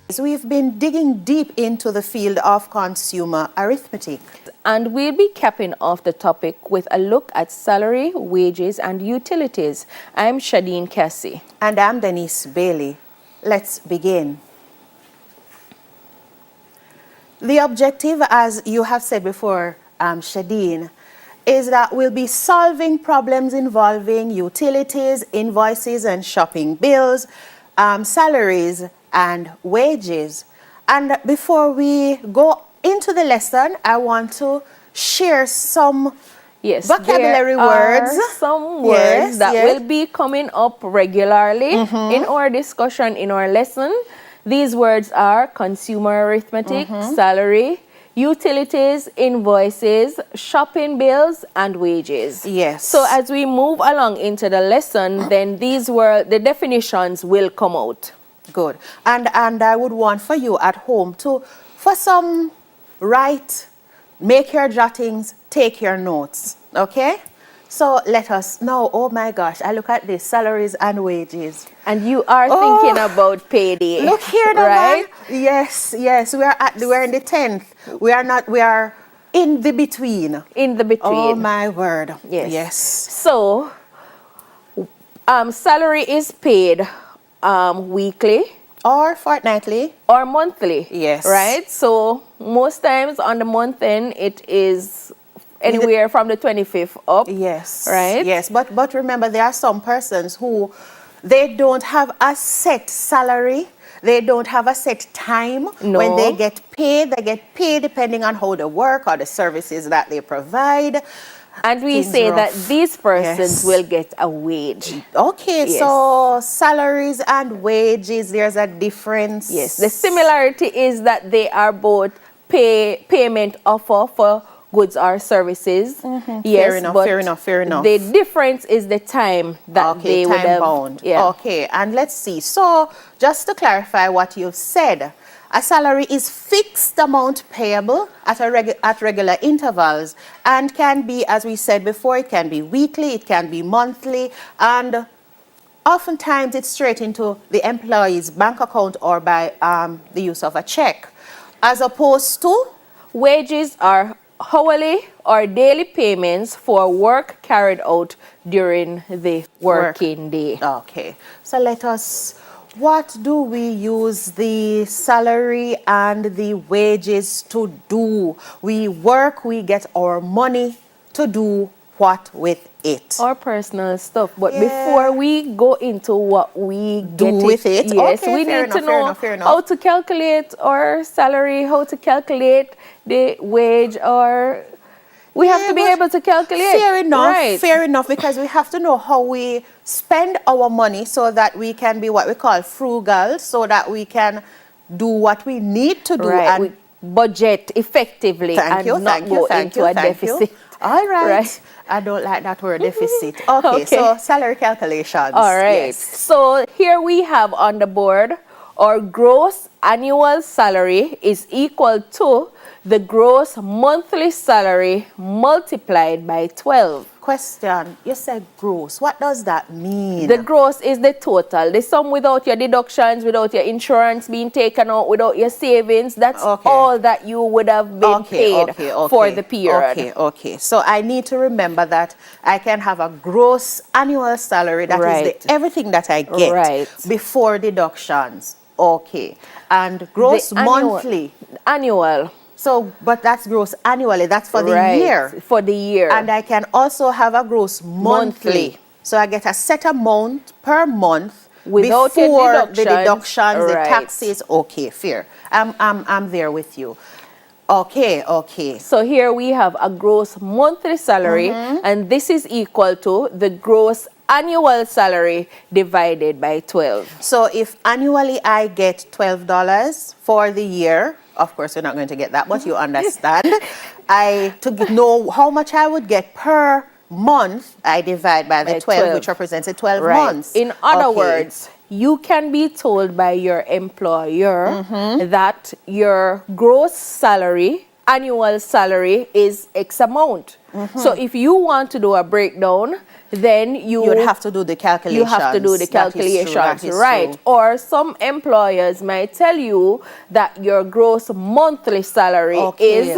So we've been digging deep into the field of consumer arithmetic. And we'll be capping off the topic with a look at salary, wages, and utilities. I'm Shadeen Cassie. And I'm Denise Bailey. Let's begin. The objective, as you have said before, Shadeen, is that we'll be solving problems involving utilities, invoices and shopping bills, salaries and wages. And before we go into the lesson, I want to share some vocabulary words. Some words that will be coming up regularly in our discussion, in our lesson. These words are consumer arithmetic, salary, utilities, invoices, shopping bills, and wages. Yes. So as we move along into the lesson, then the definitions will come out. Good. And I would want for you at home to, for some, make your jottings, take your notes. Okay? So let us know. Oh my gosh, I look at this, salaries and wages. And you are thinking about payday. Look here now, right? Man. Yes, we're in the 10th. We are in the between. In the between. Oh my word. Yes. Yes. So salary is paid weekly or fortnightly or monthly. Yes. Right? So most times on the month end it is anywhere from the 25th up. Yes. Right? Yes. But remember, there are some persons who they don't have a set salary. They don't have a set time when they get paid. They get paid depending on how they work or the services that they provide. And we say that these persons will get a wage. Okay, so salaries and wages, there's a difference. Yes, the similarity is that they are both payment offer for goods or services. Yes, fair enough. The difference is the time that they would have. Bound. Yeah. Okay, and let's see. So just to clarify what you've said, a salary is fixed amount payable at regular intervals and can be, as we said before, it can be weekly, it can be monthly, and oftentimes it's straight into the employee's bank account or by the use of a check, as opposed to wages are hourly or daily payments for work carried out during the working day. Okay, so let us, what do we use the salary and the wages to do? We work, we get our money to do what with it? Our personal stuff. But before we go into what we do with it, yes, we need to know how to calculate our salary, how to calculate the wage, or we have to be able to calculate. Fair enough, because we have to know how we spend our money so that we can be what we call frugal, so that we can do what we need to do and we budget effectively and not go into a deficit. All right. I don't like that word, deficit. Okay, so salary calculations. All right. Yes. So here we have on the board, our gross annual salary is equal to the gross monthly salary multiplied by 12. Question, you said gross. What does that mean? The gross is the total. The sum without your deductions, without your insurance being taken out, without your savings. That's all that you would have been paid for the period. Okay. So I need to remember that I can have a gross annual salary. That is everything that I get before deductions. Okay. And gross monthly. Annual. So, but that's gross annually. That's for the year. For the year. And I can also have a gross monthly. So I get a set amount per month without before the deductions, the taxes. Okay, fair. I'm there with you. Okay. So here we have a gross monthly salary, and this is equal to the gross annual salary divided by 12. So if annually I get $12 for the year, of course you're not going to get that, but you understand. To know how much I would get per month, I divide by the 12, which represents the 12 months. In other words, you can be told by your employer that your gross salary, annual salary, is X amount. So if you want to do a breakdown, then you would have to do the calculations. You have to do the calculations, right? True. Or some employers might tell you that your gross monthly salary is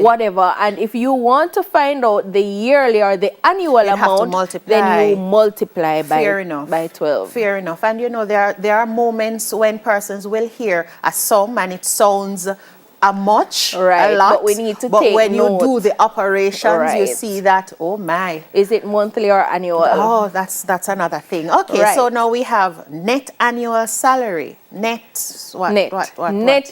whatever, and if you want to find out the yearly or the annual amount, then you multiply by 12. Fair enough. And you know, there are moments when persons will hear a sum and it sounds a lot, but we need to but take when note. You do the operations, you see that, oh my. Is it monthly or annual? Oh, that's another thing. Okay, so now we have net annual salary. Net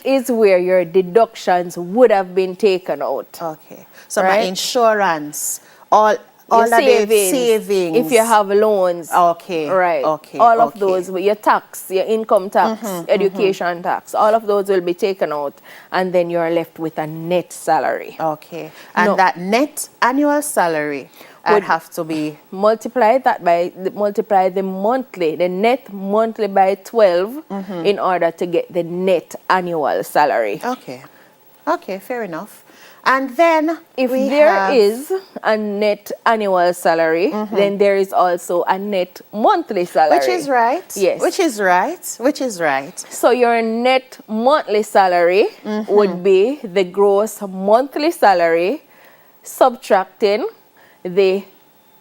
is where your deductions would have been taken out. Okay, so my insurance, all your of the savings. If you have loans. Okay. Right. Okay. All of those, your tax, your income tax, education tax, all of those will be taken out, and then you're left with a net salary. Okay. And that net annual salary would have to be multiply the net monthly by 12 in order to get the net annual salary. Okay. Okay, fair enough. And then if there is a net annual salary, then there is also a net monthly salary. Which is right. Yes. Which is right. So your net monthly salary would be the gross monthly salary subtracting the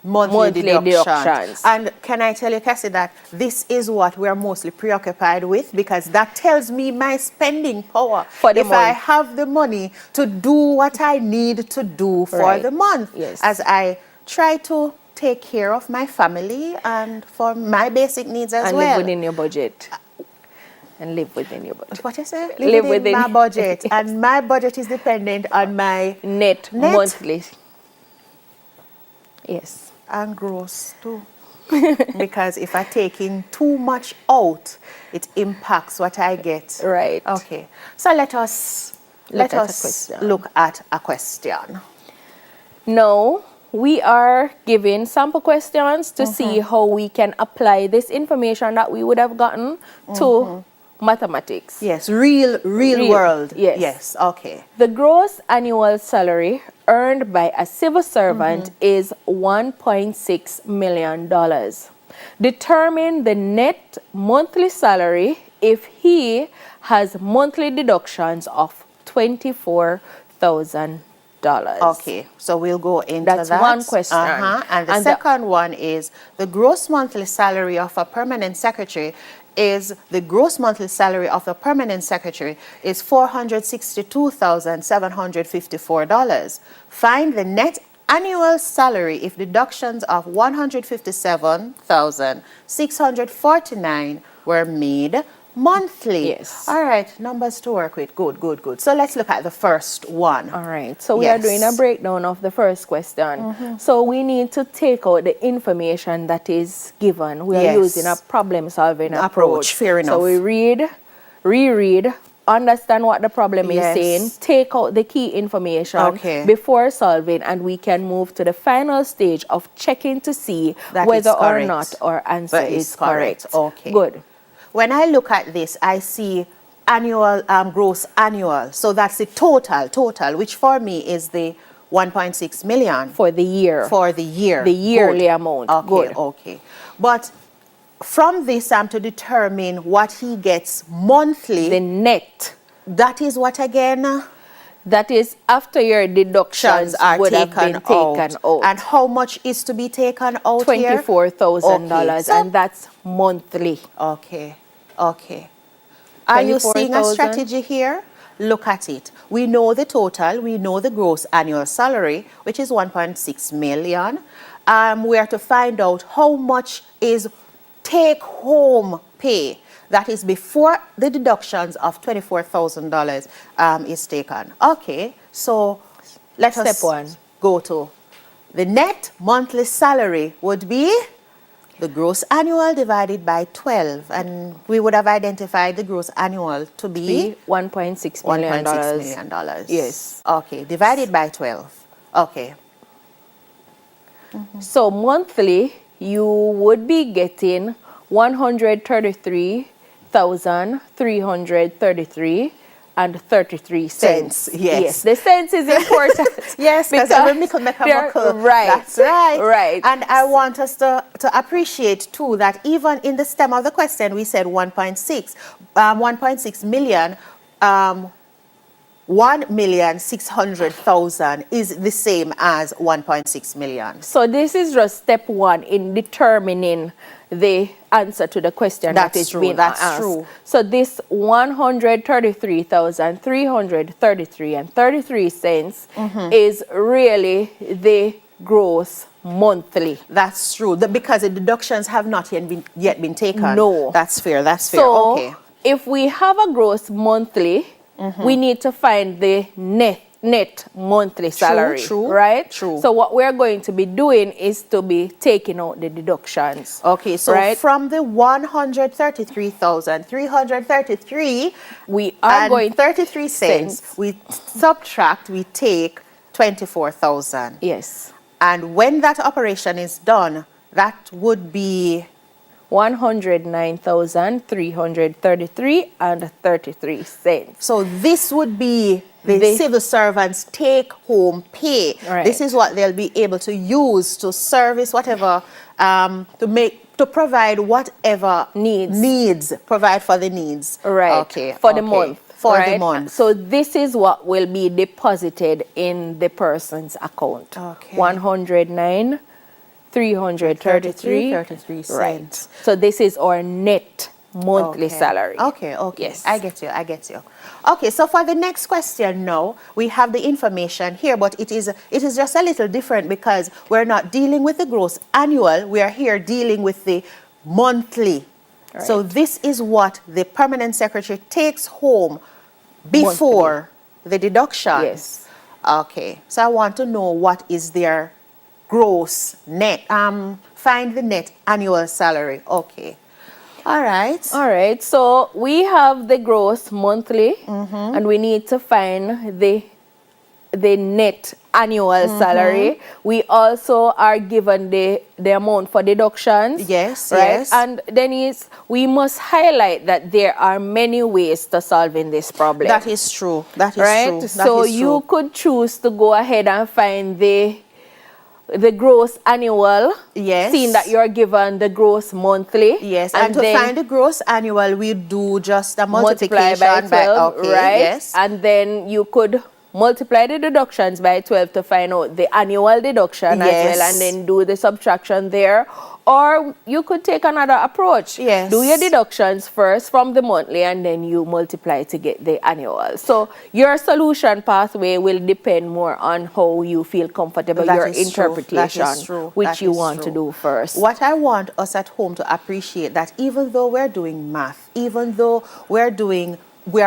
monthly deductions. And can I tell you, Cassie, that this is what we're mostly preoccupied with, because that tells me my spending power. If I have the money to do what I need to do for the month, as I try to take care of my family and for my basic needs as well. And live within your budget. And live within your budget. What you say? Live within my budget. And my budget is dependent on my net monthly. Yes. And gross too. Because if I take in too much out, it impacts what I get. Right. Okay. So let us look at a question. Now, we are given sample questions to see how we can apply this information that we would have gotten to mathematics. Yes, real world. Yes. Okay. The gross annual salary earned by a civil servant is $1.6 million. Determine the net monthly salary if he has monthly deductions of $24,000. Okay, so we'll go into that. That's one question. And the second one is the gross monthly salary of a permanent secretary is $462,754. Find the net annual salary if deductions of $157,649 were made monthly. Yes. All right, numbers to work with. Good. So let's look at the first one. All right. So we are doing a breakdown of the first question. So we need to take out the information that is given. We are using a problem-solving approach. Fair enough. So we reread, understand what the problem is saying, take out the key information before solving, and we can move to the final stage of checking to see whether or not our answer is correct. Okay. Good. When I look at this, I see annual, gross annual. So that's the total, which for me is the 1.6 million. For the year. The yearly amount. Okay. But from this, I'm to determine what he gets monthly. The net. That is what again? That is after your deductions would have been taken out. And how much is to be taken out here? $24,000, and that's monthly. Okay. Are you seeing a strategy here? Look at it. We know the total. We know the gross annual salary, which is 1.6 million. We are to find out how much is take-home pay. That is before the deductions of $24,000 is taken. Okay, so let us go to the net monthly salary would be the gross annual divided by 12. And we would have identified the gross annual to be $1.6 million. $1.6 million. Yes. Okay, divided by 12. Okay. So monthly, you would be getting $133,333, cents. Yes. The cents is important. Yes, because every nickel make a buckle. Right. That's right. Right. And I want us to appreciate too that even in the stem of the question we said 1.6 million, 1,600,000 is the same as 1.6 million. So this is just step one in determining the answer to the question that is being asked. That's true. So this 133,333 and 33 cents is really the gross monthly. That's true. Because the deductions have not yet been taken. No. That's fair. That's fair. So okay. if we have a gross monthly, we need to find the net monthly salary, right? True. So what we're going to be doing is to be taking out the deductions. Okay, so from the 133,333, we are going 33 cents. We subtract, we take 24,000. Yes. And when that operation is done, that would be 109,333 and 33 cents. So this would be the civil servants' take-home pay. Right. This is what they'll be able to use to service whatever, to provide whatever provide for the needs. Right. Okay. For the month. For the month. So this is what will be deposited in the person's account. Okay. 109,333 cents. Right. So this is our net monthly salary. Okay. Yes. I get you. Okay, so for the next question now, we have the information here, but it is just a little different because we're not dealing with the gross annual, we are here dealing with the monthly. Right. So this is what the permanent secretary takes home before the deduction. Yes. Okay, so I want to know what is their gross net, find the net annual salary. Okay. All right. So we have the gross monthly, and we need to find the net annual salary. We also are given the amount for deductions. Yes, right? yes. And Denise, we must highlight that there are many ways to solving this problem. That is true. That is right? true. So you could choose to go ahead and find the gross annual, yes, seeing that you're given the gross monthly. Yes, and to find the gross annual, we do just a multiplication by 12, okay, right? Yes. And then you could multiply the deductions by 12 to find out the annual deduction as well, and then do the subtraction there. Or you could take another approach. Yes. Do your deductions first from the monthly and then you multiply to get the annual. So your solution pathway will depend more on how you feel comfortable, your interpretation, which you want to do first. What I want us at home to appreciate that even though we're doing math, even though we're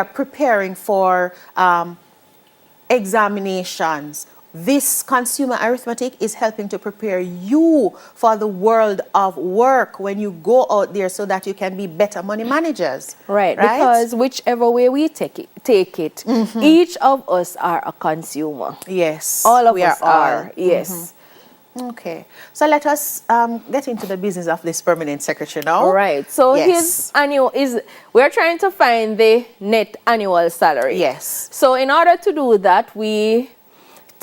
preparing for examinations, this consumer arithmetic is helping to prepare you for the world of work when you go out there so that you can be better money managers. Right? Because whichever way we take it, each of us are a consumer. Yes. All of us are. Yes. Okay. So let us get into the business of this permanent secretary now. All right. So his annual we're trying to find the net annual salary. Yes. So in order to do that, we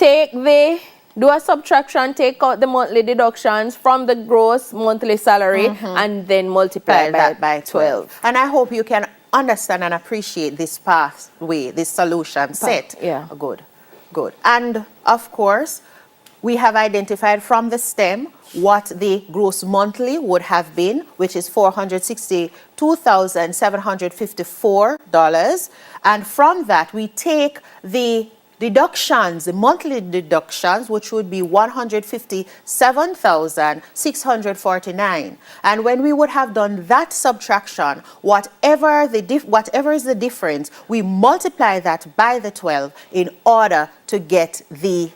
do a subtraction, take out the monthly deductions from the gross monthly salary, and then multiply that by 12. And I hope you can understand and appreciate this pathway, this solution set. Yeah. Good. And of course, we have identified from the stem what the gross monthly would have been, which is $462,754. And from that, we take the deductions, the monthly deductions, which would be $157,649. And when we would have done that subtraction, whatever is the difference, we multiply that by the 12 in order to get the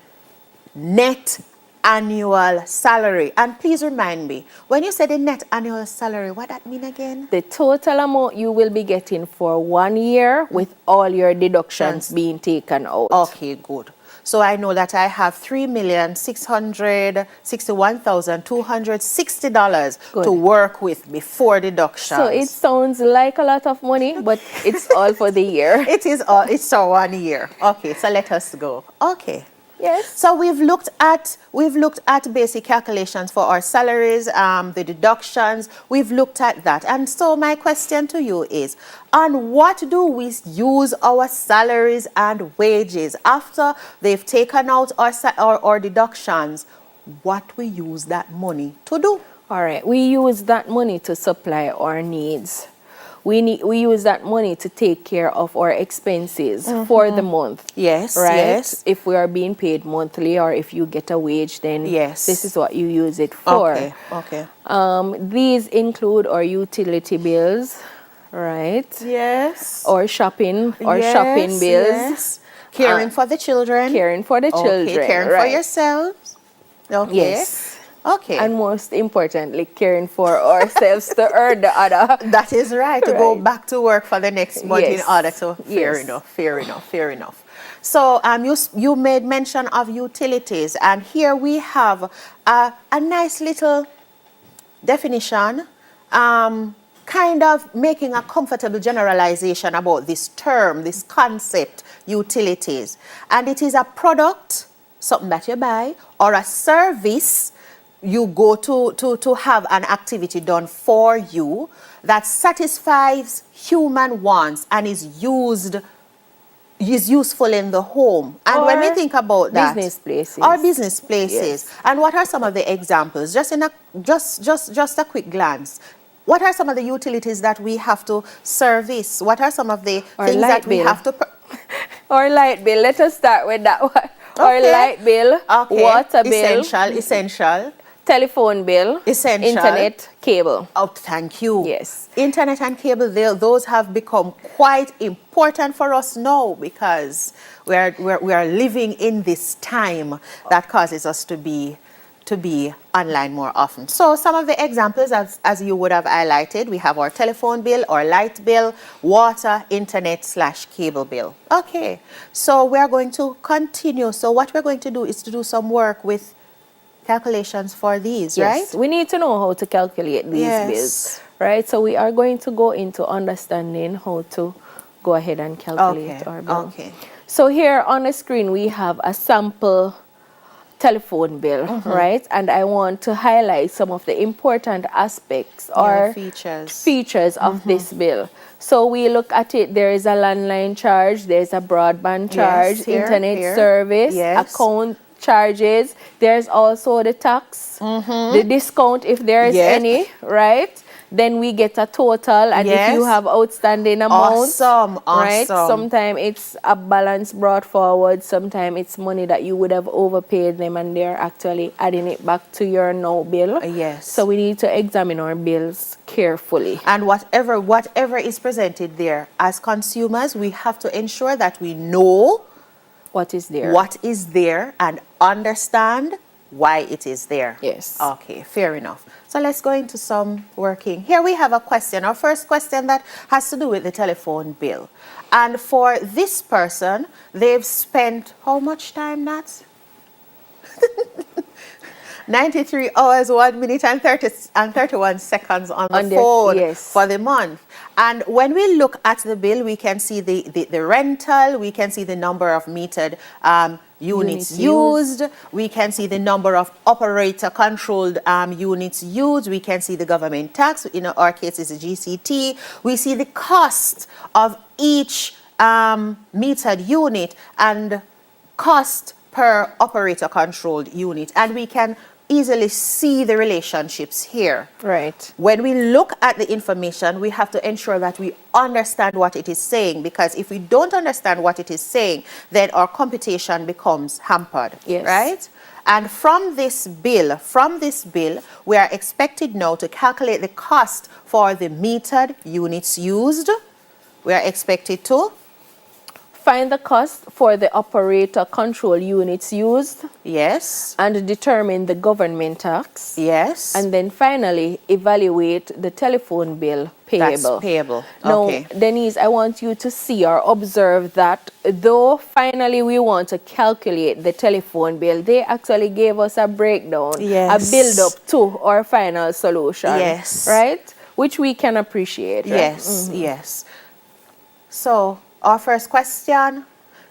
net annual salary. And please remind me, when you say the net annual salary, what that mean again? The total amount you will be getting for 1 year with all your deductions being taken out. Okay, good. So I know that I have $3,661,260 to work with before deductions. So it sounds like a lot of money, but it's all for the year. It's for 1 year. Okay, so let us go. Okay. Yes. So we've looked at basic calculations for our salaries, the deductions. We've looked at that. And so my question to you is, on what do we use our salaries and wages after they've taken out our deductions? What we use that money to do? All right. We use that money to supply our needs. We use that money to take care of our expenses for the month. Yes, right? Yes. If we are being paid monthly, or if you get a wage, then yes, this is what you use it for. Okay. These include our utility bills, right? Yes. Or shopping bills. Yes. Caring for the children. Caring for the children. Caring for yourselves. Okay. Yes. Okay. And most importantly, caring for ourselves to earn the other. That is right. To go back to work for the next month in order to. Fair enough. So you made mention of utilities, and here we have a nice little definition, kind of making a comfortable generalization about this term, this concept, utilities. And it is a product, something that you buy, or a service you go to have an activity done for you that satisfies human wants and is useful in the home. And or when we think about that, business places. Yes. And what are some of the examples? Just a quick glance. What are some of the utilities that we have to service? What are some of the things that we have to... Or light bill. Let us start with that one. Or light bill, water bill. Essential. Telephone bill, essential. Internet, cable. Oh, thank you. Yes. Internet and cable, those have become quite important for us now, because we are living in this time that causes us to be online more often. So some of the examples, as you would have highlighted, we have our telephone bill, our light bill, water, internet/cable bill. Okay, so we are going to continue. So what we're going to do is to do some work with calculations for these, right? We need to know how to calculate these bills, right? So we are going to go into understanding how to go ahead and calculate our bill. Okay. So here on the screen we have a sample telephone bill, right? And I want to highlight some of the important aspects or features of this bill. So we look at it, there is a landline charge, there's a broadband charge, internet service, account charges, there's also the tax, the discount if there is any, right? Then we get a total, and if you have outstanding amounts, right? Sometimes it's a balance brought forward, sometimes it's money that you would have overpaid them and they're actually adding it back to your now bill. So we need to examine our bills carefully. And whatever is presented there, as consumers, we have to ensure that we know what is there and understand why it is there. Yes. Okay, fair enough. So let's go into some working. Here we have a question, our first question, that has to do with the telephone bill. And for this person, they've spent how much time, Nats? 93 hours, 1 minute and 31 seconds on the phone for the month. And when we look at the bill, we can see the rental, we can see the number of metered units used, we can see the number of operator-controlled units used, we can see the government tax, in our case it's a GCT, we see the cost of each metered unit and cost per operator-controlled unit, and we can easily see the relationships here. Right. When we look at the information, we have to ensure that we understand what it is saying, because if we don't understand what it is saying, then our computation becomes hampered. Right? And from this bill, we are expected now to calculate the cost for the metered units used. We are expected to find the cost for the operator control units used. Yes. And determine the government tax. Yes. And then finally, evaluate the telephone bill payable. That's payable. Now, Okay. Denise, I want you to see or observe that though finally we want to calculate the telephone bill, they actually gave us a breakdown, Yes. a build-up to our final solution. Yes. Right? Which we can appreciate. Right? Yes, yes. So, our first question,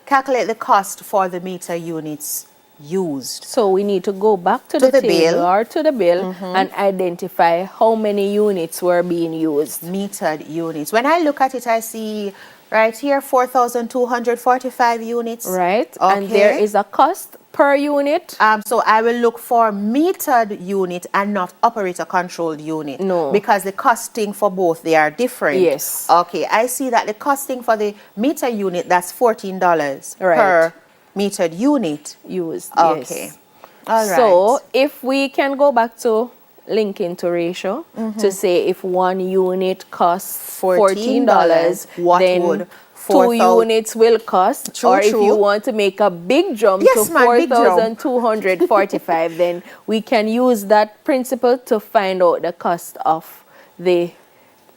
calculate the cost for the meter units used. So we need to go back to the table bill. or to the bill and identify how many units were being used. Metered units. When I look at it, I see right here 4,245 units. Right. Okay. And there is a cost per unit. So I will look for metered unit and not operator controlled unit. No. Because the costing for both, they are different. Yes. Okay, I see that the costing for the meter unit, that's $14 per metered unit. Used. Okay. Yes. All right. So if we can go back to linking to ratio to say if one unit costs $14, what then would 2 units will cost. True, or if true. you want to make a big jump Yes, to ma'am, big jump. 4,245, then we can use that principle to find out the cost of the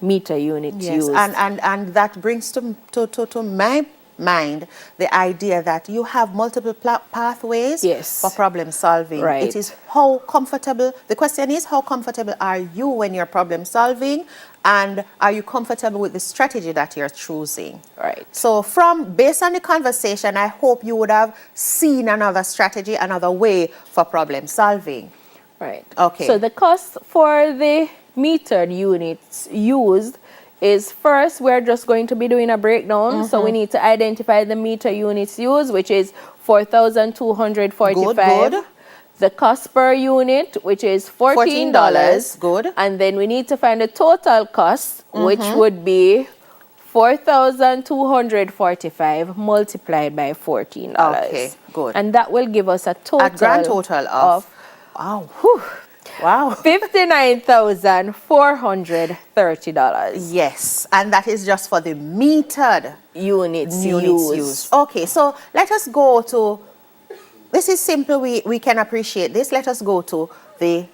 meter units Yes, used. and that brings to my mind the idea that you have multiple pathways Yes. for problem solving. Right. It is how comfortable, the question is how comfortable are you when you're problem solving, and are you comfortable with the strategy that you're choosing? Right. So based on the conversation, I hope you would have seen another strategy, another way for problem solving. Right. Okay. So the cost for the metered units used is first we're just going to be doing a breakdown. So we need to identify the meter units used, which is 4,245. Good. The cost per unit, which is $14. Good. And then we need to find the total cost, which would be 4,245 multiplied by $14. Okay, good. And that will give us a total. A grand total of wow. Wow. $59,430. Yes, and that is just for the metered Units used. used. Okay, so let us go to, this is simple, we can appreciate this. Let us go to the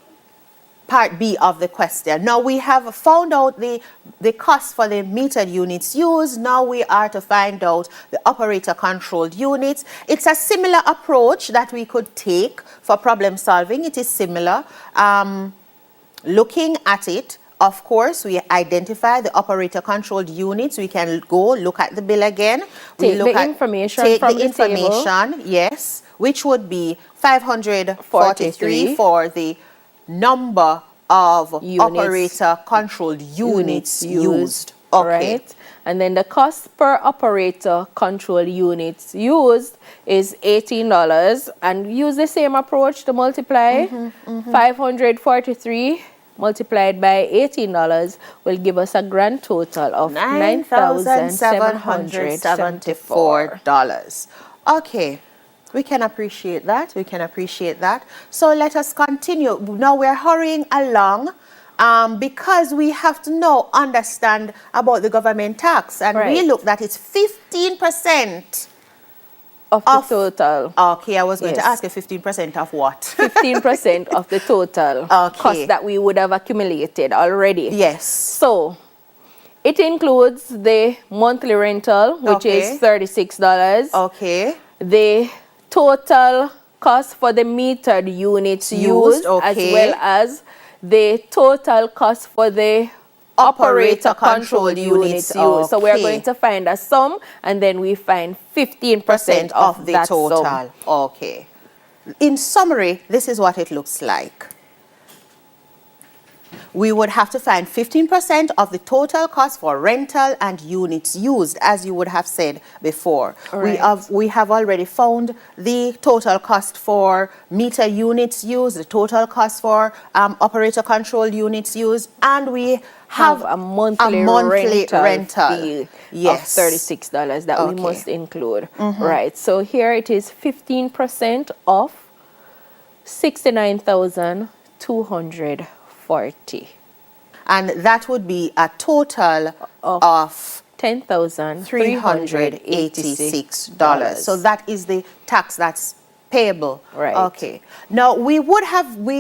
part B of the question. Now we have found out the cost for the metered units used. Now we are to find out the operator controlled units. It's a similar approach that we could take for problem solving. It is similar. Looking at it, of course, we identify the operator controlled units. We can go look at the bill again. Take the information from the table. Yes, which would be 543 for the number of operator controlled units used. Okay. Right. And then the cost per operator control units used is $18. And use the same approach to multiply. 543 multiplied by $18 will give us a grand total of $9,774. Okay. We can appreciate that. We can appreciate that. So let us continue. Now we're hurrying along because we have to now understand about the government tax. And we look that it's 15% of the total. Okay, I was going to ask you 15% of what? 15% of the total cost that we would have accumulated already. Yes. So it includes the monthly rental, which is $36. Okay. The total cost for the metered units used, as well as the total cost for the operator controlled units used. So we're going to find a sum, and then we find 15% of the that total. Sum. Okay. In summary, this is what it looks like. We would have to find 15% of the total cost for rental and units used, as you would have said before. Right. We have already found the total cost for meter units used, the total cost for operator control units used, and we have a monthly rental fee of $36 that we must include. Right. So here it is 15% of $69,240. And that would be a total of $10,386. So that is the tax that's payable. Right. Okay. Now we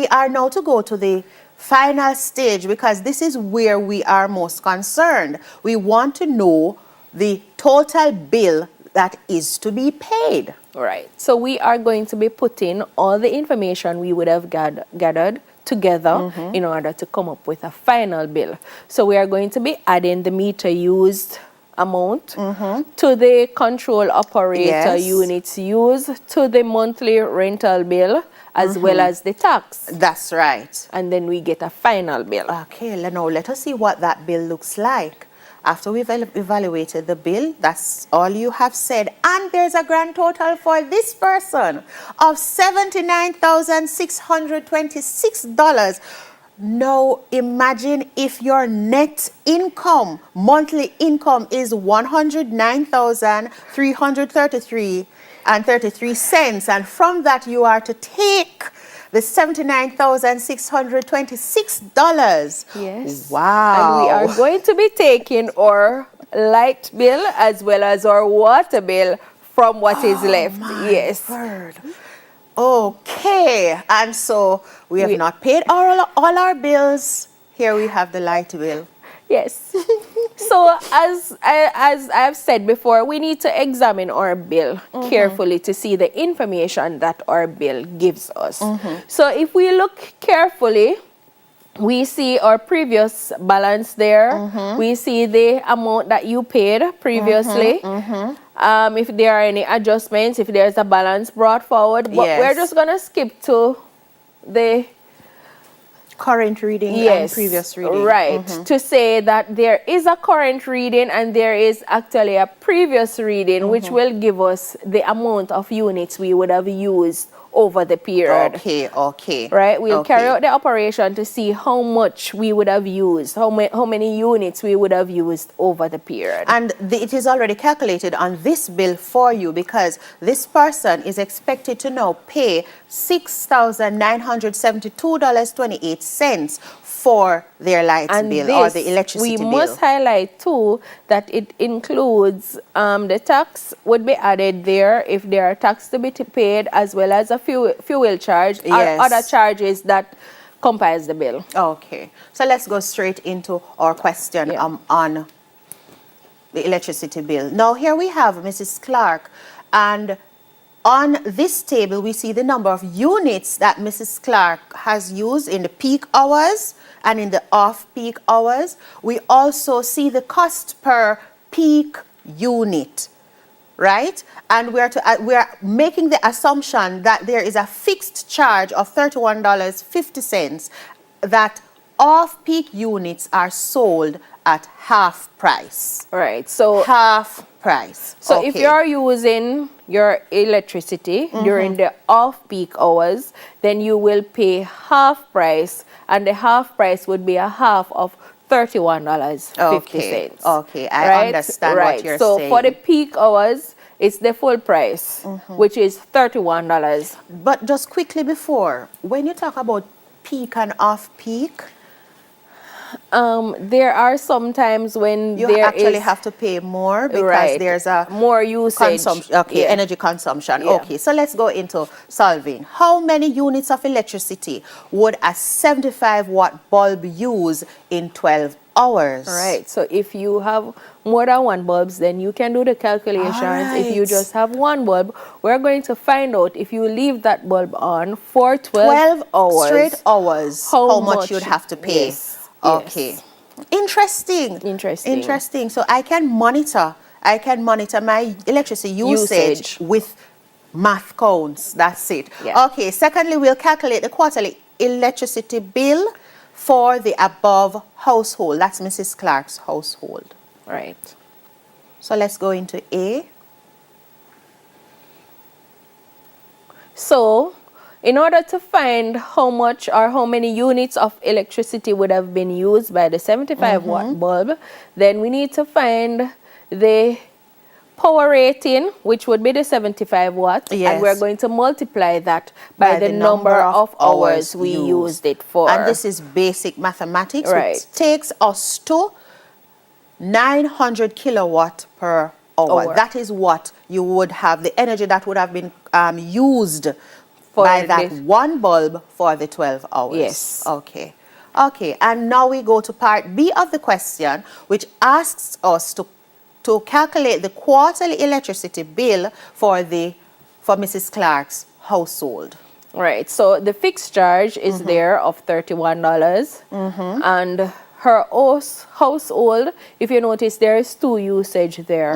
are now to go to the final stage, because this is where we are most concerned. We want to know the total bill that is to be paid. Right. So we are going to be putting all the information we would have gathered together in order to come up with a final bill. So we are going to be adding the meter used amount to the control operator units used, to the monthly rental bill, as well as the tax. That's right. And then we get a final bill. Okay, now let us see what that bill looks like. After we've evaluated the bill, that's all you have said. And there's a grand total for this person of $79,626. Now imagine if your net income, monthly income, is $109,333.33, and from that you are to take the $79,626. Yes. Wow. And we are going to be taking our light bill as well as our water bill from what is left. Yes. Word. Okay. And so we have not paid all our bills. Here we have the light bill. Yes. So as I've said before, we need to examine our bill carefully to see the information that our bill gives us. So if we look carefully, we see our previous balance there. We see the amount that you paid previously. If there are any adjustments, if there's a balance brought forward. But we're just going to skip to the current reading and previous reading. Right. To say that there is a current reading and there is actually a previous reading, which will give us the amount of units we would have used over the period. Okay. Right? We'll carry out the operation to see how much we would have used, how many units we would have used over the period. And it is already calculated on this bill for you, because this person is expected to now pay $6,972.28 for their light bill or the electricity bill. We must highlight too that it includes the tax would be added there if there are tax to be paid, as well as a fuel charge or other charges that comprise the bill. Okay, so let's go straight into our question on the electricity bill. Now here we have Mrs. Clark, and on this table we see the number of units that Mrs. Clark has used in the peak hours and in the off-peak hours. We also see the cost per peak unit, right? And we are making the assumption that there is a fixed charge of $31.50, that off-peak units are sold at half price. Right. So half price. So if you're using your electricity during the off-peak hours, then you will pay half price, and the half price would be a half of $31.50. Okay, I understand what you're saying. So for the peak hours, it's the full price, which is $31. But just quickly before, when you talk about peak and off-peak, there are some times when you actually have to pay more because there's a more usage. Energy consumption. Okay, so let's go into solving. How many units of electricity would a 75-watt bulb use in 12 hours? Right. So if you have more than one bulbs, then you can do the calculations. If you just have one bulb, we're going to find out if you leave that bulb on for 12 hours, straight hours, how much you'd have to pay. Okay. Interesting. So I can monitor my electricity usage with math counts. That's it. Okay. Secondly, we'll calculate the quarterly electricity bill for the above household. That's Mrs. Clark's household. Right. So let's go into A. So in order to find how much or how many units of electricity would have been used by the 75-watt bulb, then we need to find the power rating, which would be the 75 watt, and we're going to multiply that by the number of hours we used it for. And this is basic mathematics, right? Which takes us to 900 kilowatt per hour. That is what you would have, the energy that would have been used by that one bulb for the 12 hours. Yes. Okay. Okay, and now we go to part B of the question, which asks us to calculate the quarterly electricity bill for Mrs. Clark's household. Right, so the fixed charge is there of $31, and her household, if you notice, there is two usage there.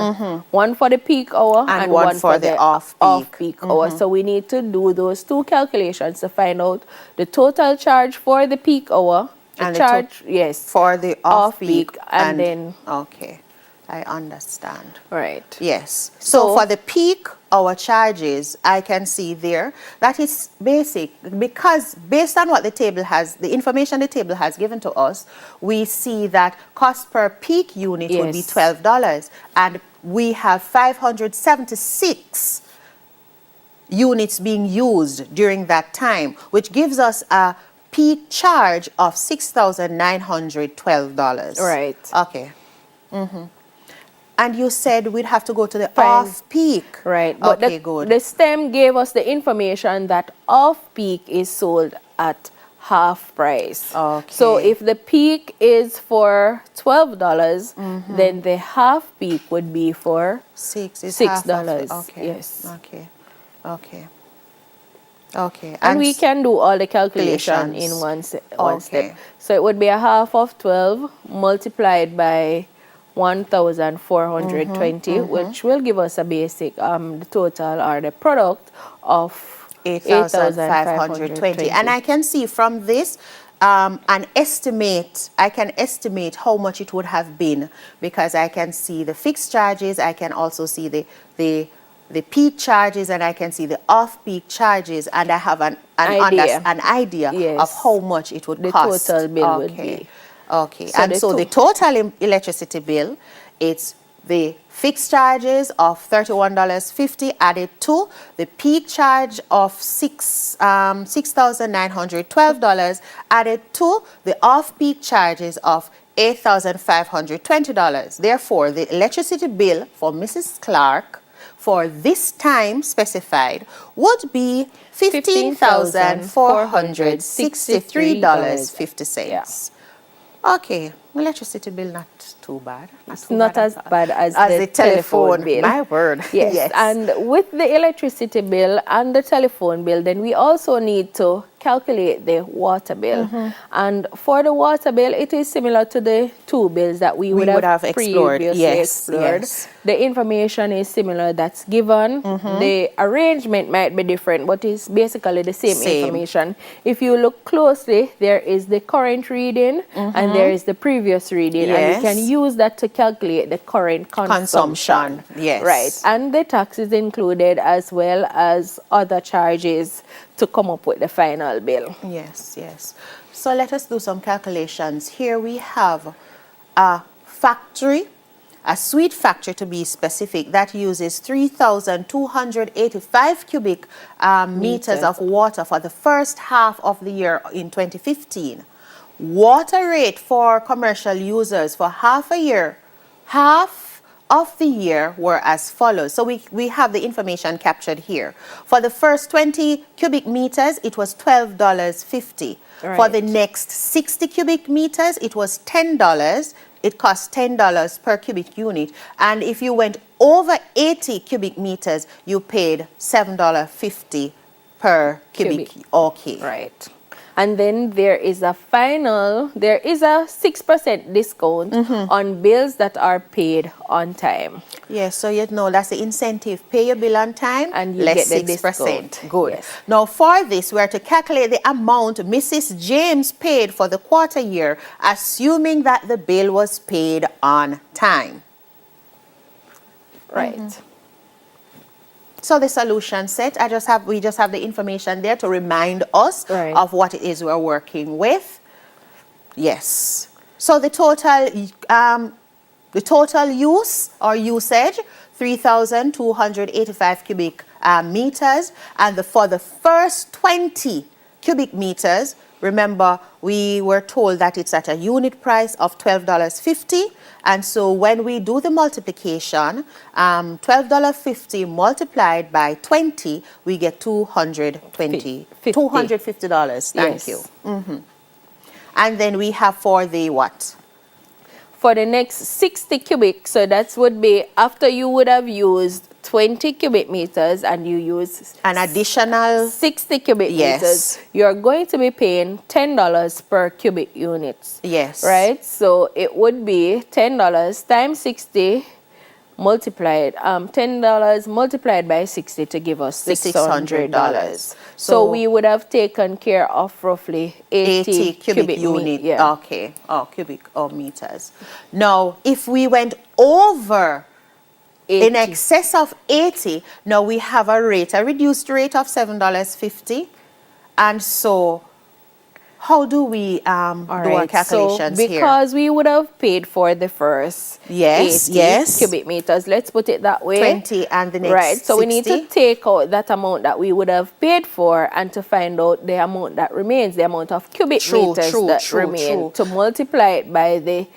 One for the peak hour and one for the off-peak hour. So we need to do those two calculations to find out the total charge for the peak hour, and charge, yes, for the off-peak, and then... Okay, I understand. Right. Yes. So for the peak hour charges, I can see there that is basic, because based on what the table has, the information the table has given to us, we see that cost per peak unit would be $12, and we have 576 units being used during that time, which gives us a peak charge of $6,912. Right. Okay. And you said we'd have to go to the off-peak. Right. But okay, good. The STEM gave us the information that off-peak is sold at half price. Okay. So if the peak is for $12, then the half peak would be for $6. Okay. Yes. Okay. Okay. Okay. And we can do all the calculation in one step. So it would be a half of 12 multiplied by 1,420, which will give us a basic, the total or the product of 8,520. And I can see from this I can estimate how much it would have been, because I can see the fixed charges, I can also see the peak charges, and I can see the off-peak charges, and I have an idea of how much it would cost. The total bill would be. Okay, so and so the total electricity bill, it's the fixed charges of $31.50 added to the peak charge of $6,912 added to the off-peak charges of $8,520. Therefore, the electricity bill for Mrs. Clark for this time specified would be $15,463.50. Yeah. Okay, electricity bill not too bad. Not as bad as the telephone bill. My word. Yes. And with the electricity bill and the telephone bill, then we also need to calculate the water bill. And for the water bill, it is similar to the two bills that we would have previously explored. Yes. The information is similar that's given. The arrangement might be different, but it's basically the same information. If you look closely, there is the current reading and there is the previous reading. Yes. And you can use that to calculate the current consumption. Yes. Right. And the tax is included as well as other charges to come up with the final bill. Yes, yes. So let us do some calculations. Here we have a factory, a sweet factory to be specific, that uses 3,285 cubic meters of water for the first half of the year in 2015. Water rate for commercial users for half of the year were as follows. So we have the information captured here. For the first 20 cubic meters, it was $12.50. Right. For the next 60 cubic meters, it was $10. It cost $10 per cubic unit. And if you went over 80 cubic meters, you paid $7.50 per cubic. Okay. Right. And then there is a 6% discount on bills that are paid on time. Yes, so you know that's the incentive. Pay your bill on time and you less get the 6%. Discount. Good. Yes. Now for this, we are to calculate the amount Mrs. James paid for the quarter year, assuming that the bill was paid on time. Right. So the solution set, we just have the information there to remind us of what it is we're working with. Yes. So the total use or usage, 3,285 cubic meters, and for the first 20 cubic meters, Remember, we were told that it's at a unit price of $12.50. And so when we do the multiplication, $12.50 multiplied by 20, we get $250. Thank you. And then we have for the what? For the next 60 cubic, so that would be after you would have used 20 cubic meters and you use an additional 60 cubic meters, you're going to be paying $10 per cubic unit. Yes. Right? So it would be $10 times 60 multiplied, $10 multiplied by 60 to give us $600. So we would have taken care of roughly 80 cubic units. Yeah. Okay. Cubic meters. Now, if we went over 80. In excess of 80, now we have a reduced rate of $7.50. And so how do we do our calculations here? Because we would have paid for the first 80 cubic meters. Let's put it that way. 20 and the next Right, so 60. we need to take out that amount that we would have paid for and to find out the amount that remains, the amount of cubic meters that remain, to multiply it by the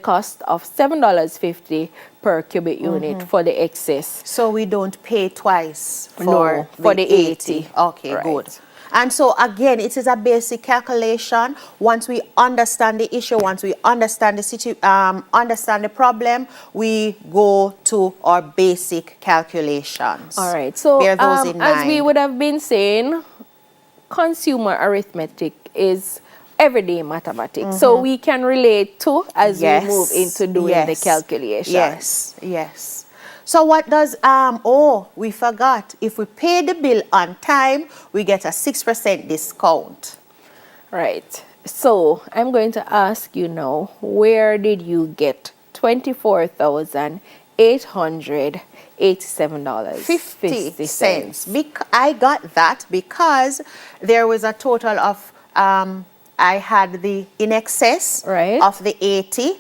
cost of $7.50 per cubic unit for the excess. So we don't pay twice for the 80. Okay, good. And so again, it is a basic calculation. Once we understand the issue, once we understand the understand the problem, we go to our basic calculations. All right. So bear those in mind. As we would have been saying, consumer arithmetic is everyday mathematics. So we can relate to as we move into doing the calculation. Yes. So what does, we forgot. If we pay the bill on time, we get a 6% discount. Right. So I'm going to ask you now, where did you get $24,887.50? I got that because there was a total of, I had the in excess of the 80.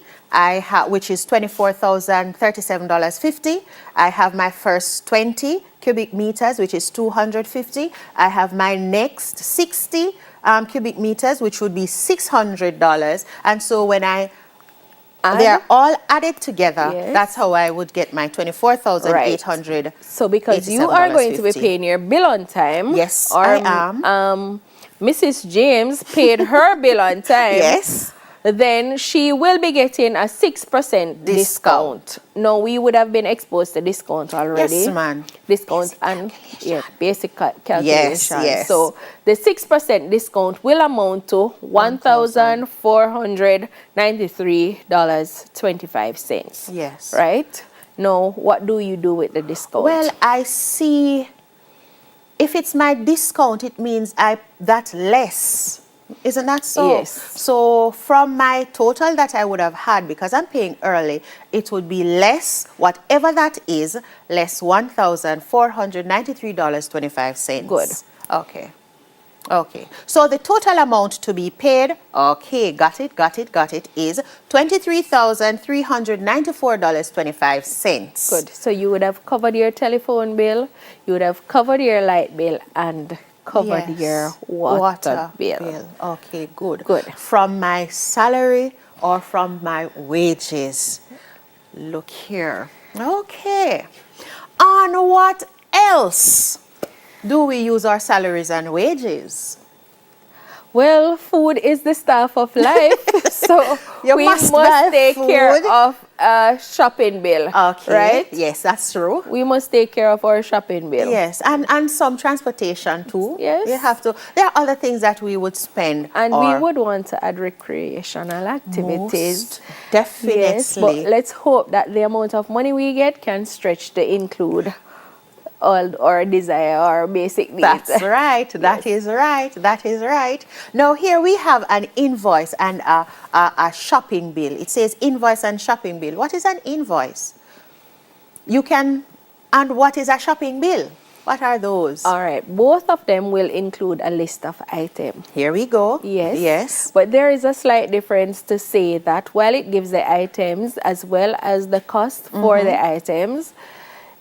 Which is $24,037.50. I have my first 20 cubic meters, which is $250. I have my next 60 cubic meters, which would be $600. And so when they're all added together, that's how I would get my $24,800. So because you are going to be paying your bill on time. Yes, I am. Mrs. James paid her bill on time. Yes. Then she will be getting a 6% discount. No, we would have been exposed to discount already. Yes, man. Discount basic calculation. Yes. So the 6% discount will amount to $1,493.25. Yes. Right? Now, what do you do with the discount? Well, I see, if it's my discount, it means that's less. Isn't that so? Yes. So from my total that I would have had, because I'm paying early, it would be less, whatever that is, less $1,493.25. Good. Okay. So the total amount to be paid, got it, is $23,394.25. Good. So you would have covered your telephone bill, you would have covered your light bill, and covered your water bill. Okay, good. From my salary or from my wages? Look here. Okay. On what else do we use our salaries and wages? Well, food is the staff of life, so we must take care of a shopping bill, right? Yes, that's true. We must take care of our shopping bill. Yes, and some transportation too. Yes. We have to. There are other things that we would spend. And we would want to add recreational activities. Most definitely. Yes, but let's hope that the amount of money we get can stretch to include all our desire, our basic needs. That's right. That is right. Now here we have an invoice and a shopping bill. It says invoice and shopping bill. What is an invoice? And what is a shopping bill? What are those? All right. Both of them will include a list of items. Here we go. Yes. But there is a slight difference to say that while it gives the items as well as the cost for the items,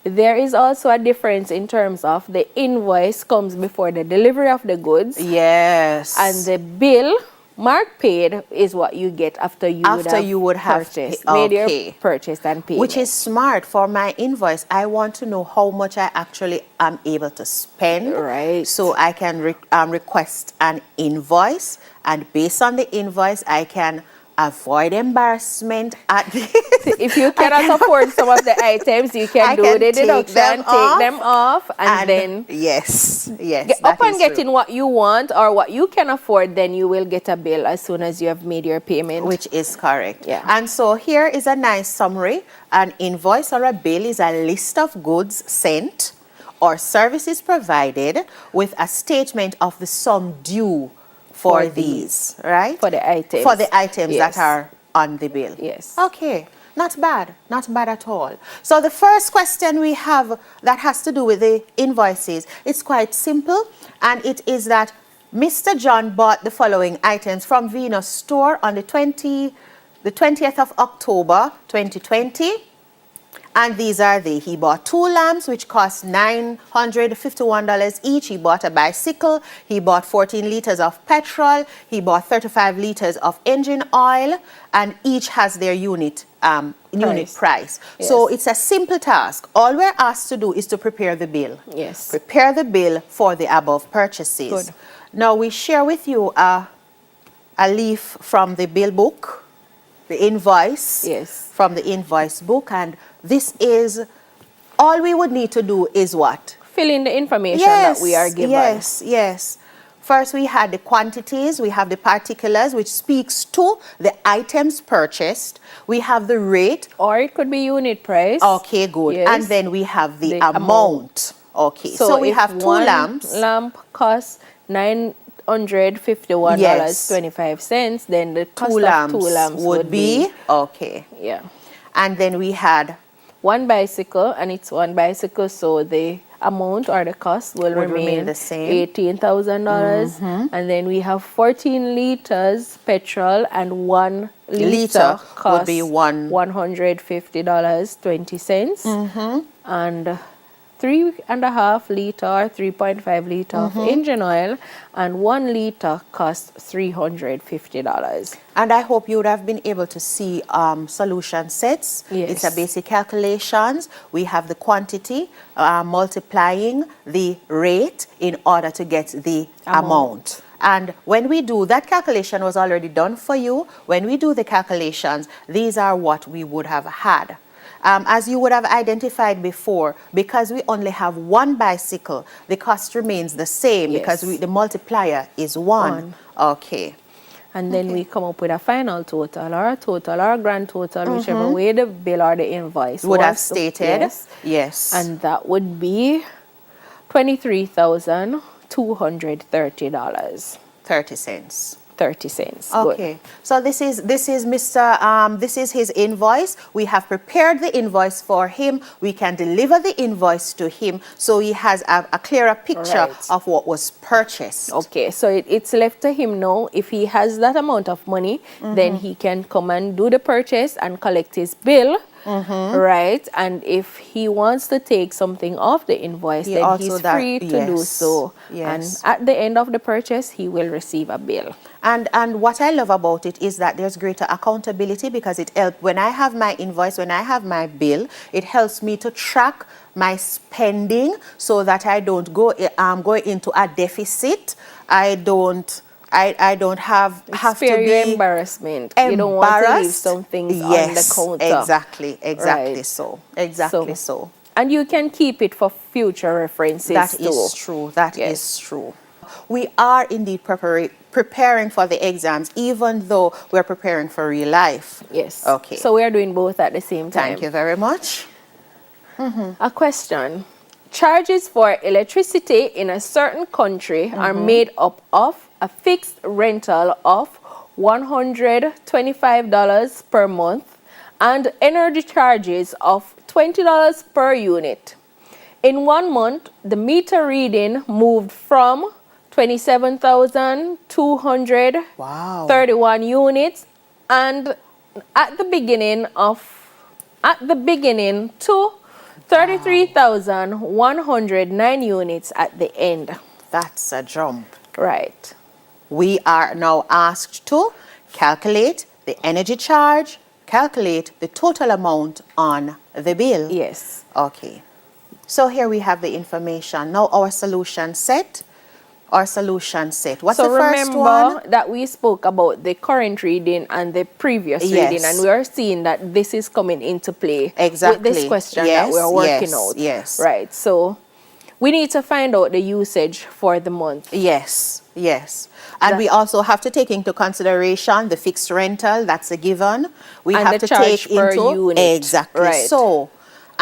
there is also a difference in terms of the invoice comes before the delivery of the goods. Yes. And the bill, mark paid, is what you get after you would have purchased, made your purchase and payment. Which is smart. For my invoice, I want to know how much I actually am able to spend. Right. So I can request an invoice, and based on the invoice, I can avoid embarrassment at the if you cannot afford some of the items, you can do the deduction, take them off, and then yes, upon getting what you want or what you can afford, then you will get a bill as soon as you have made your payment. Which is correct. Yeah. And so here is a nice summary. An invoice or a bill is a list of goods sent or services provided with a statement of the sum due for these, right? For the items. For the items that are on the bill. Yes. Okay, not bad at all. So the first question we have that has to do with the invoices, it's quite simple, and it is that Mr. John bought the following items from Venus Store on the 20th of October 2020. And these are he bought 2 lamps, which cost $951 each. He bought a bicycle. He bought 14 liters of petrol. He bought 35 liters of engine oil, and each has their unit price. Yes. So it's a simple task. All we're asked to do is to prepare the bill. Yes. Prepare the bill for the above purchases. Good. Now we share with you a leaf from the bill book, the invoice. Yes. From the invoice book, and this is all we would need to do is what? Fill in the information that we are given. Yes. First, we had the quantities, we have the particulars, which speaks to the items purchased. We have the rate. Or it could be unit price. Okay, good. Yes. And then we have the amount. Okay, so we have 2 lamps. Lamp costs $951.25. Then the cost of 2 lamps would be okay. Yeah. And then we had 1 bicycle, and it's 1 bicycle, so the amount or the cost will remain the same. $18,000. And then we have 14 liters petrol, and 1 liter cost would be $150.20. And 3.5 liter or 3.5 liter of engine oil, and 1 liter costs $350. And I hope you would have been able to see solution sets. Yes. It's a basic calculations. We have the quantity multiplying the rate in order to get the amount. And when we do, that calculation was already done for you. When we do the calculations, these are what we would have had. As you would have identified before, because we only have 1 bicycle, the cost remains the same. Yes. Because the multiplier is 1. Okay. And then we come up with a final total or a grand total, whichever way the bill or the invoice would have stated. Yes. And that would be $23,230. 30 cents. 30 cents. Okay. Good. So this is his invoice. We have prepared the invoice for him. We can deliver the invoice to him, so he has a clearer picture of what was purchased. Okay. So it's left to him now. If he has that amount of money, then he can come and do the purchase and collect his bill. Right, and if he wants to take something off the invoice, then he's free to do so. Yes. And at the end of the purchase, he will receive a bill. And what I love about it is that there's greater accountability, because it helps when I have my invoice, when I have my bill, it helps me to track my spending so that I don't go into a deficit. I don't have to be your embarrassment. You don't want to leave some things on the counter. Exactly so. And you can keep it for future references. That is true. That is true. We are indeed preparing for the exams, even though we're preparing for real life. Yes. Okay. So we are doing both at the same time. Thank you very much. A question. Charges for electricity in a certain country are made up of a fixed rental of $125 per month and energy charges of $20 per unit. In 1 month, the meter reading moved from 27,231 units, and at the beginning to 33,109 units at the end. That's a jump. Right. We are now asked to calculate the energy charge, calculate the total amount on the bill. Yes. Okay. So here we have the information. Now our solution set. What's the first one? So remember that we spoke about the current reading and the previous reading, and we are seeing that this is coming into play with this question that we are working out. Yes. Right. So we need to find out the usage for the month. Yes. And we also have to take into consideration the fixed rental, that's a given. We and have the to charge take per into unit. Exactly. Right. So,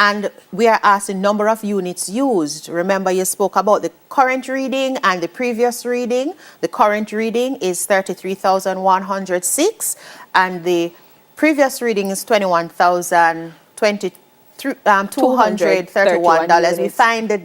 and we are asked the number of units used. Remember, you spoke about the current reading and the previous reading. The current reading is 33,106, and the previous reading is $21,231. We find the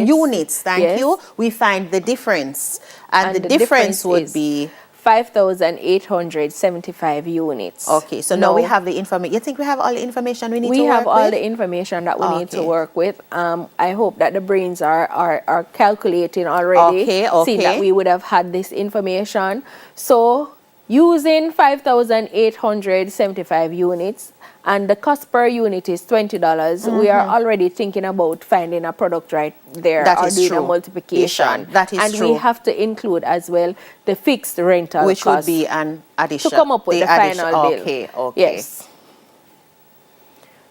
units. Thank you. We find the difference, and the difference would be 5,875 units. Okay, so now we have the information. You think we have all the information we need to work with? We have all the information that we need to work with. I hope that the brains are calculating already. Seeing that we would have had this information. So using 5,875 units, and the cost per unit is $20, we are already thinking about finding a product right there, or doing a multiplication. That is and true. we have to include as well the fixed rental which cost, would be an addition to come up with the final bill. Okay. Yes.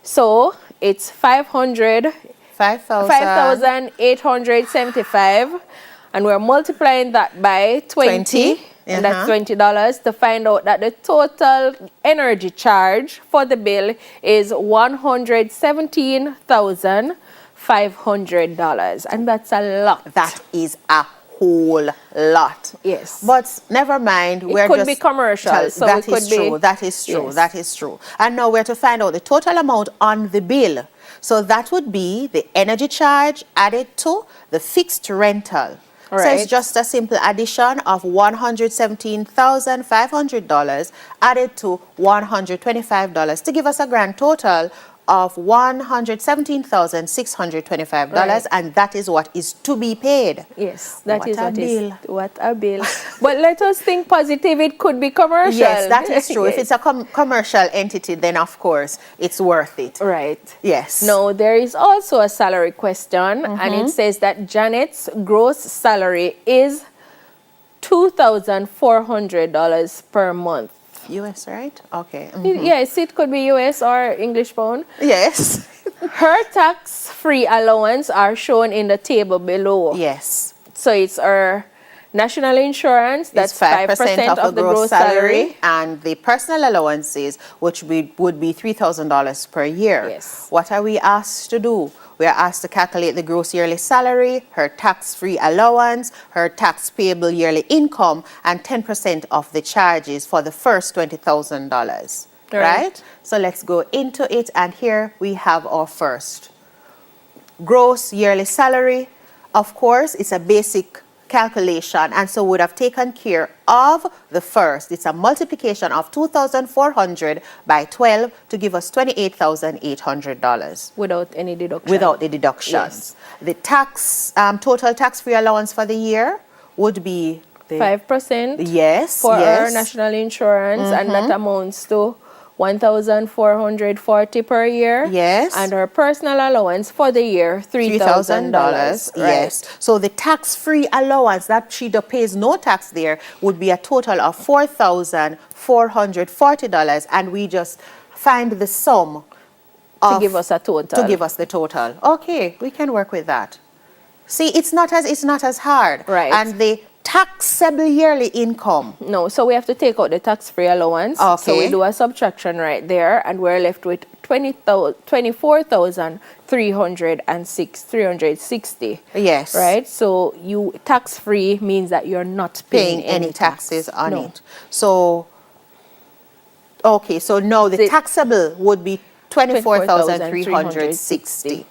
So it's 5,875, and we're multiplying that by 20. And that's $20 to find out that the total energy charge for the bill is $117,500. And that's a lot. That is a whole lot. Yes. But never mind. It could be commercial. So that is true. That is true. Yes. That is true. And now we're to find out the total amount on the bill. So that would be the energy charge added to the fixed rental. Right. So it's just a simple addition of $117,500 added to $125 to give us a grand total of $117,625, right. And that is what is to be paid. Yes, that is what a bill. But let us think positive. It could be commercial. Yes, that is true. Yes. If it's a commercial entity, then of course it's worth it. Right. Yes. Now there is also a salary question, and it says that Janet's gross salary is $2,400 per month. US, right? Okay. Yes, it could be US or English pound. Yes. Her tax-free allowance are shown in the table below. Yes. So it's her national insurance, that's 5% of the gross salary. And the personal allowances, which would be $3,000 per year. Yes. What are we asked to do? We are asked to calculate the gross yearly salary, her tax-free allowance, her tax payable yearly income, and 10% of the charges for the first $20,000. Right? So let's go into it. And here we have our first. Gross yearly salary, of course, it's a basic calculation, and so would have taken care of the first. It's a multiplication of 2,400 by 12 to give us $28,800. Without any deduction. Without the deductions. Yes. The tax, total tax-free allowance for the year would be 5%. Yes. For our national insurance, and that amounts to $1,440 per year. Yes. And her personal allowance for the year, $3,000. Right. Yes. So the tax-free allowance that she pays no tax there would be a total of $4,440, and we just find the sum to give us a total. To give us the total. Okay, we can work with that. See, it's not as hard. Right. And the taxable yearly income. No, so we have to take out the tax-free allowance. Okay. So we do a subtraction right there, and we're left with $24,360. Yes. Right? So you tax-free means that you're not paying any taxes on it. So, okay, so now the taxable would be $24,360.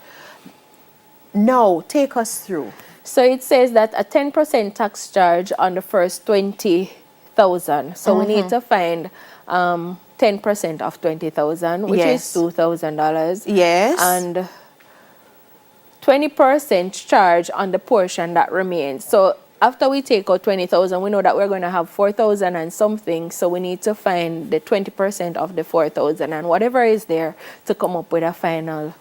Now, take us through. So it says that a 10% tax charge on the first 20,000. So we need to find 10% of 20,000, which is $2,000. Yes. And 20% charge on the portion that remains. So after we take out 20,000, we know that we're going to have 4,000 and something. So we need to find the 20% of the 4,000 and whatever is there to come up with a final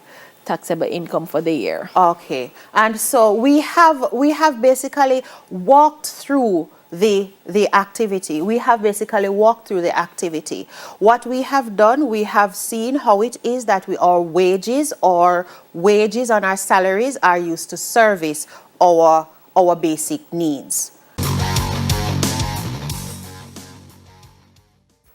taxable income for the year. Okay. And so we have basically walked through the activity. We have basically walked through the activity. What we have done, we have seen how it is that our wages on our salaries are used to service our basic needs.